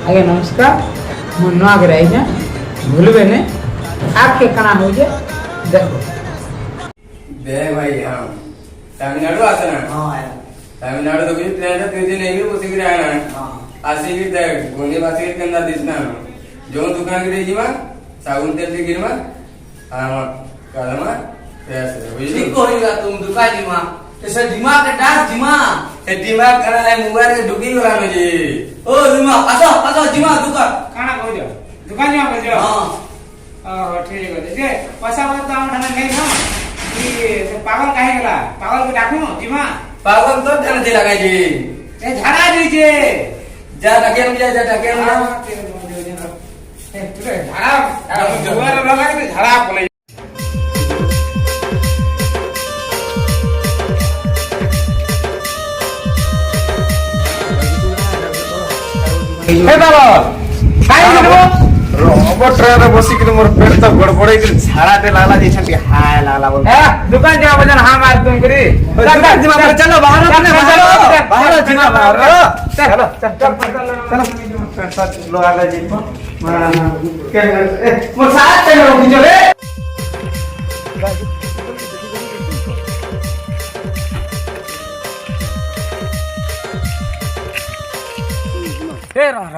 आगे नमस्कार मो नुआ घर आई भूलबे ने आके कणा हो जे देखो दे भाई हां तमिलनाडु आसे ना हां आया तमिलनाडु तो भी प्लेन है 2 दिन नहीं उसी के आना हां आसी की देख गोंदे बासी के कंदा दिसना जो दुकान के जीवा साबुन तेल से गिरवा हां कादमा पैसे बुझली ठीक होइगा तुम दुकान जीवा ऐसे दिमाग के डांस जीवा ए दिमाग करा है मोबाइल के डुकी वाला में जी ओ जीवा आसो जीवा दुकान काना कह दियो दुकान जा कह दियो हां ठीक है जे पैसा तो हम ठाने नहीं ना कि पागल काहे गेला पागल को डाकू जीमा पागल तो धन दे लगा जी ए झाड़ा दीजिए जा टके में जा टके में ए तू झाड़ा जुआर लगा के झाड़ा पले हे बाबा काय करबो रोबो ट्रेन रे बसी के मोर पेट तो गड़बड़े के झाड़ा ते लाला जैसे हाय लाला बोल ए दुकान जा बजन हां मार तुम करी चलो बाहर बाहर जिमा बाहर चलो चल चलो लो आगा जी क्या मोर साथ चलो रोकी चले हे रह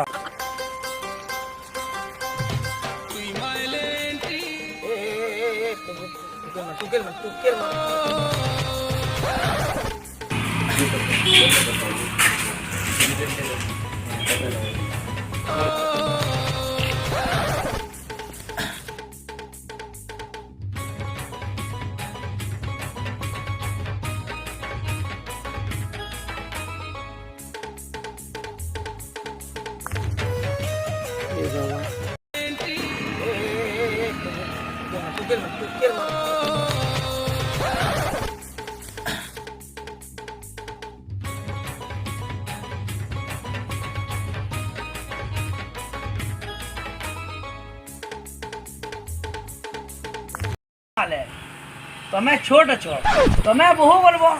तमे छोट छो तमे बहु बोलबो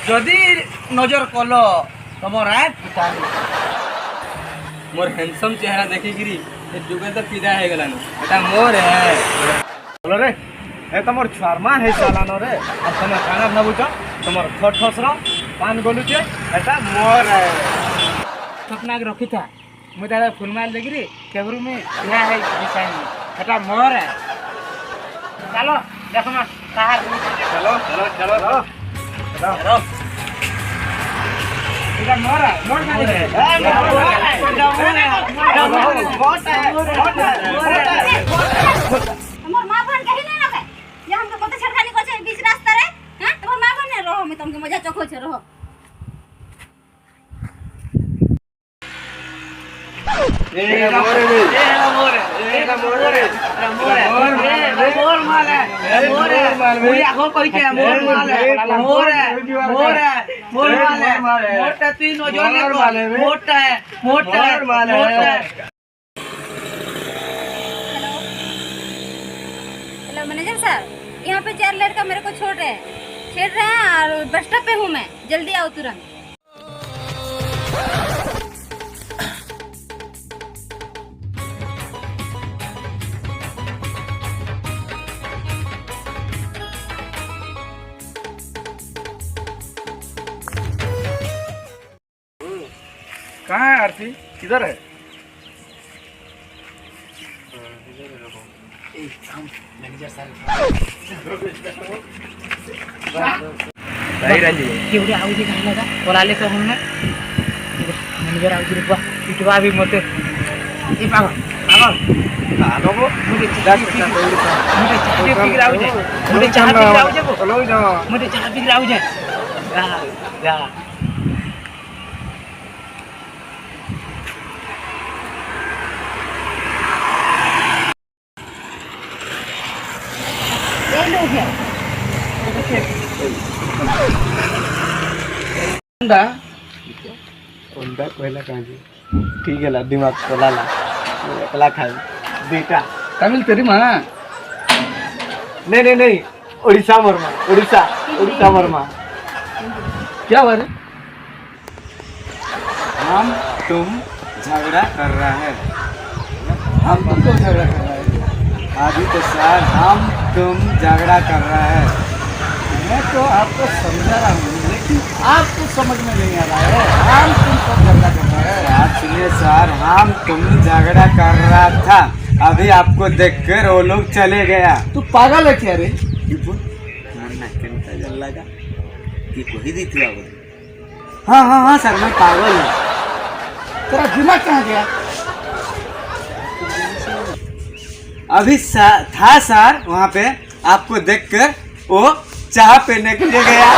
जदी नजर कलो तमर आय पितानी मोर हैंडसम चेहरा देखी गिरी ए जुगे तो फिदा है गलानी एटा मोर है बोलो रे ए तमोर छारमा है सालानो रे अब तमे खाना भाबुच तमोर ठठसरा पान गोलुचे एटा मोर है सपना के रखी था मु दादा फुलमाल देखिरी केबरू में यह है डिजाइन एटा मोर है चलो देखो ना कहां चलो चलो चलो चलो चलो इधर मोर है मोर का है हमर मां बहन कहि नै लगे ये हमके कत छड़खानी को छै बीच रास्ता रे हां तोर मां बहन ने रहो मैं तुमके मजा चखो छै रहो ए मोर रे मोर माल है मोर आखो कहि के मोर माल है मोर माल है मोटा तीन ओजन है मोटा है हेलो मैनेजर सर यहाँ पे 4 लड़का मेरे को छेड़ रहे हैं और बस स्टॉप पे हूँ मैं जल्दी आओ तुरंत कहाँ है आरती किधर है भाई राजी केवड़ी आउजी कहां लगा बोलाले तो हमने मैनेजर आउजी रुपा पिटवा भी मते ए पागल आलो वो मुझे चाबी पिगराउ जे मुझे चाबी पिगराउ जे चलो जा मुझे चाबी पिगराउ जे जा ये लोग है अंडा कोयला काजी ठीक है ला दिमाग कोला ला एकला खाई बेटा तमिल तेरी मां नहीं उड़ीसा वर्मा क्या बात है हम तुम झगड़ा कर रहा है। हम तुमको झगड़ा कर रहा है? अभी तो सर हम तुम झगड़ा कर रहा है। मैं तो आपको समझा रहा हूँ, लेकिन आपको समझ में नहीं आ रहा है। हम तुम सब झगड़ा कर रहा है। आप सुनिए सर, हम तुम झगड़ा कर रहा था, अभी आपको देखकर वो लोग चले गया। तू पागल है क्या रे? लगा कि कोई दी थी। हाँ हाँ हाँ सर, मैं पागल हूँ। तेरा दिमाग कहाँ गया? अभी था सर वहाँ पे, आपको देखकर वो चाय पीने के लिए गया।